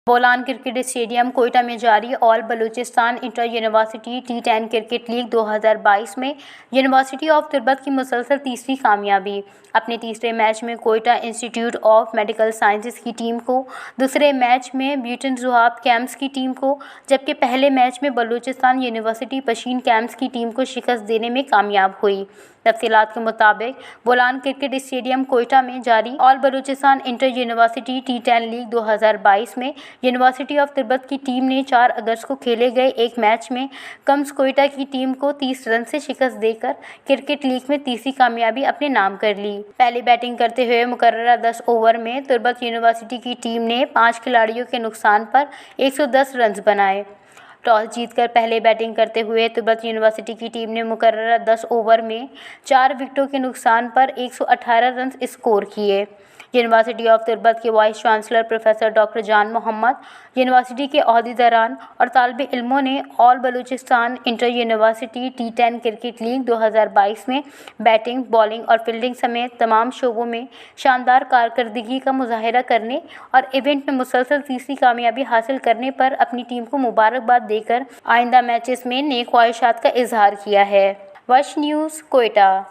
Bolan cricket stadium Quetta میں جاری all Balochistan inter university T10 cricket league 2022 میں یونیورسٹی آف تربت کی مسلسل تیسری کامیابی۔ اپنے تیسرے میچ میں کوئٹہ انسٹی ٹیوٹ آف میڈیکل سائنسز کی ٹیم کو، دوسرے میچ میں بیوٹن ذواب کیمپس کی ٹیم کو، جبکہ پہلے میچ میں بلوچستان یونیورسٹی پشین کیمپس کی ٹیم کو شکست دینے میں کامیاب ہوئی۔ تفصیلات کے مطابق بولان کرکٹ اسٹیڈیم کوئٹہ میں جاری all Balochistan inter university T10 league 2022 میں یونیورسٹی آف تربت کی ٹیم نے 4 اگست کو کھیلے گئے ایک میچ میں کمز کوئٹہ کی ٹیم کو 30 رن سے شکست دے کر کرکٹ لیگ میں تیسری کامیابی اپنے نام کر لی۔ پہلی بیٹنگ کرتے ہوئے مقررہ 10 اوور میں تربت یونیورسٹی کی ٹیم نے 5 کھلاڑیوں کے نقصان پر 110 رنز بنائے۔ ٹاس جیت کر پہلے بیٹنگ کرتے ہوئے تربت یونیورسٹی کی ٹیم نے مقررہ 10 اوور میں 4 وکٹوں کے نقصان پر 118 رنز اسکور کیے۔ یونیورسٹی آف تربت کے vice chancellor professor doctor Jan Muhammad, university کے عہدیداران اور طالب علموں نے all Balochistan inter university T10 cricket league 2022 میں بیٹنگ، بالنگ اور فیلڈنگ سمیت تمام شعبوں میں شاندار کارکردگی کا مظاہرہ کرنے اور ایونٹ میں مسلسل تیسری کامیابی حاصل کرنے پر اپنی ٹیم کو مبارکباد دے کر آئندہ میچز میں نیک خواہشات کا اظہار کیا ہے۔ وش نیوز، کوئٹہ۔